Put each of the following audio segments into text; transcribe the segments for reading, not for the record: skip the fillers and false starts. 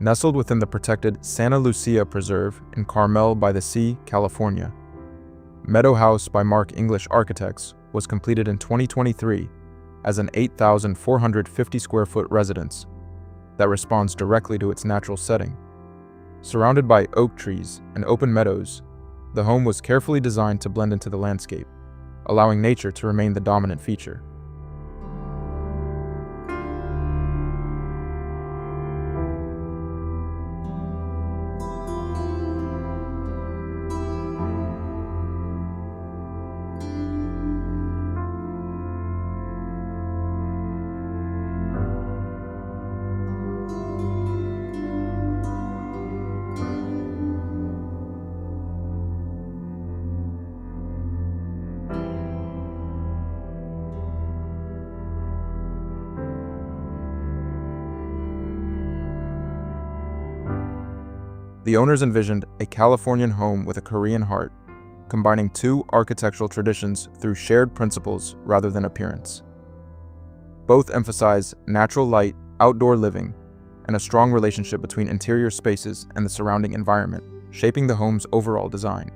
Nestled within the protected Santa Lucia Preserve in Carmel-by-the-Sea, California, Meadow House by Mark English Architects was completed in 2023 as an 8,450 square foot residence that responds directly to its natural setting. Surrounded by oak trees and open meadows, the home was carefully designed to blend into the landscape, allowing nature to remain the dominant feature. The owners envisioned a Californian home with a Korean heart, combining two architectural traditions through shared principles rather than appearance. Both emphasize natural light, outdoor living, and a strong relationship between interior spaces and the surrounding environment, shaping the home's overall design.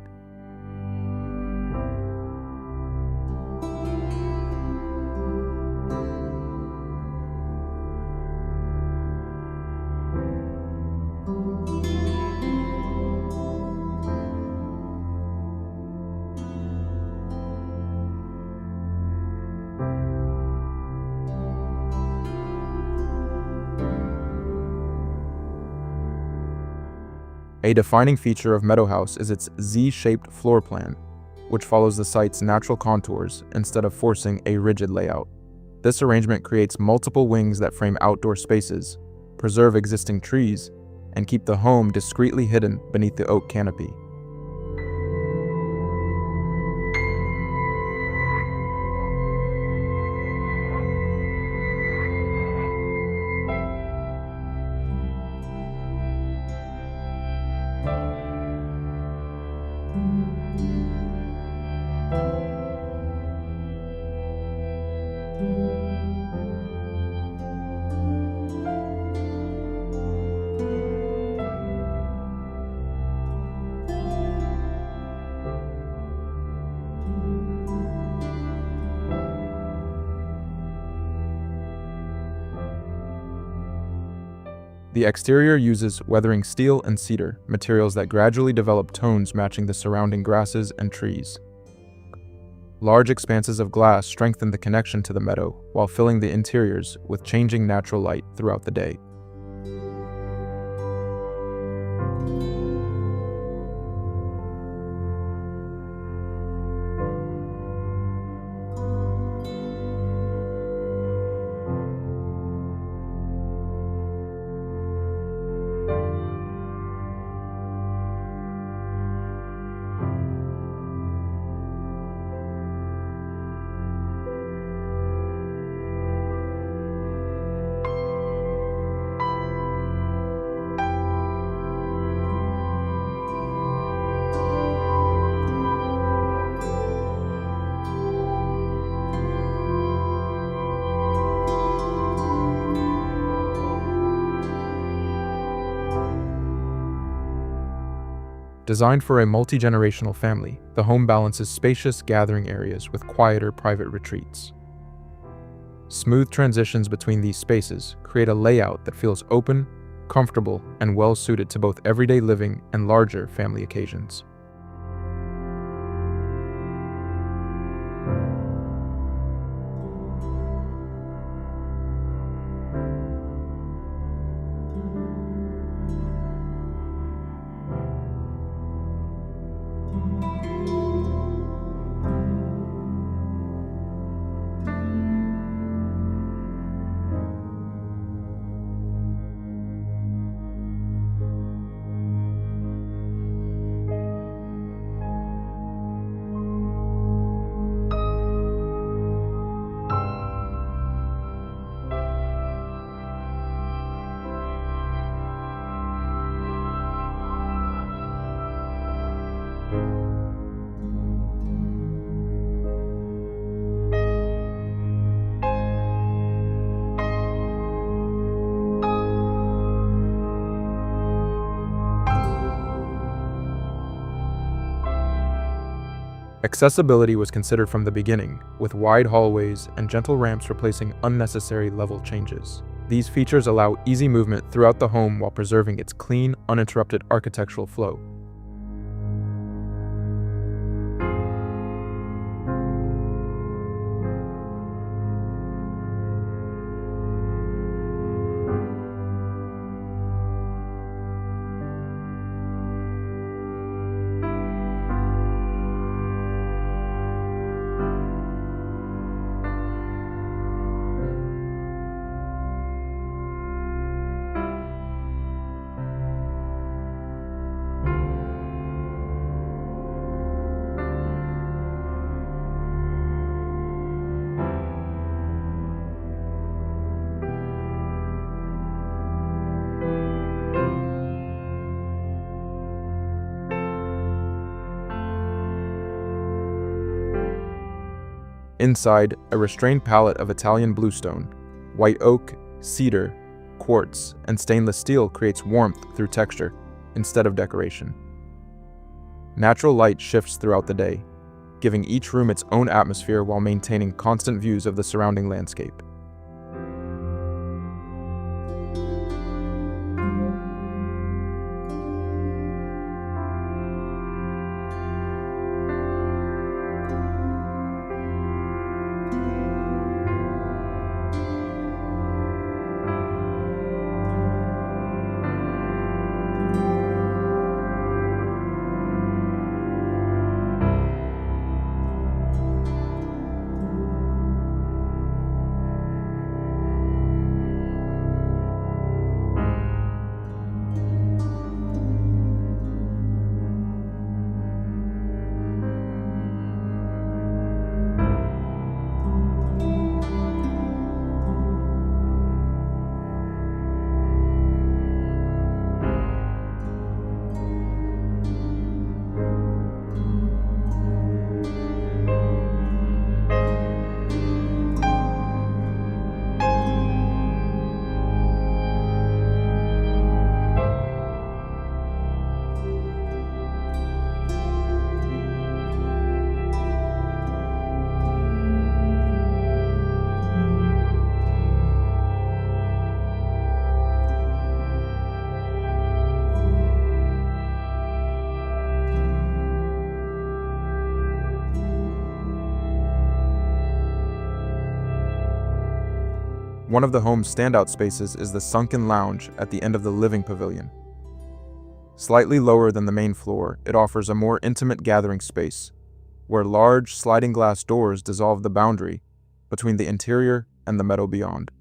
A defining feature of Meadow House is its Z-shaped floor plan, which follows the site's natural contours instead of forcing a rigid layout. This arrangement creates multiple wings that frame outdoor spaces, preserve existing trees, and keep the home discreetly hidden beneath the oak canopy. The exterior uses weathering steel and cedar, materials that gradually develop tones matching the surrounding grasses and trees. Large expanses of glass strengthen the connection to the meadow while filling the interiors with changing natural light throughout the day. Designed for a multi-generational family, the home balances spacious gathering areas with quieter private retreats. Smooth transitions between these spaces create a layout that feels open, comfortable, and well-suited to both everyday living and larger family occasions. Accessibility was considered from the beginning, with wide hallways and gentle ramps replacing unnecessary level changes. These features allow easy movement throughout the home while preserving its clean, uninterrupted architectural flow. Inside, a restrained palette of Italian bluestone, white oak, cedar, quartz, and stainless steel creates warmth through texture instead of decoration. Natural light shifts throughout the day, giving each room its own atmosphere while maintaining constant views of the surrounding landscape. One of the home's standout spaces is the Sunken lounge at the end of the living pavilion. Slightly lower than the main floor, it offers a more intimate gathering space, where large sliding glass doors dissolve the boundary between the interior and the meadow beyond.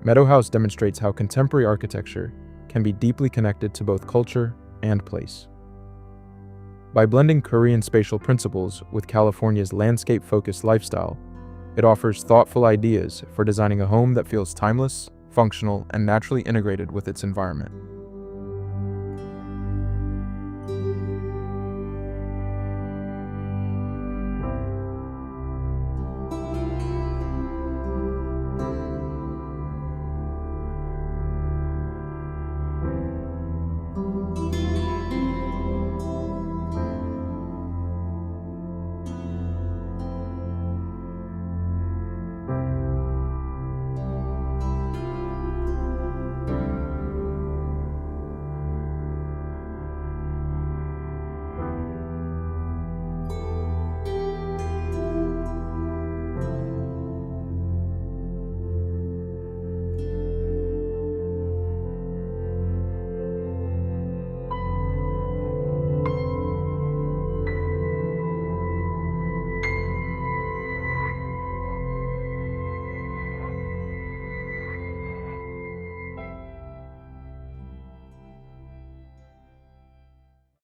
Meadow House demonstrates how contemporary architecture can be deeply connected to both culture and place. By blending Korean spatial principles with California's landscape-focused lifestyle, it offers thoughtful ideas for designing a home that feels timeless, functional, and naturally integrated with its environment.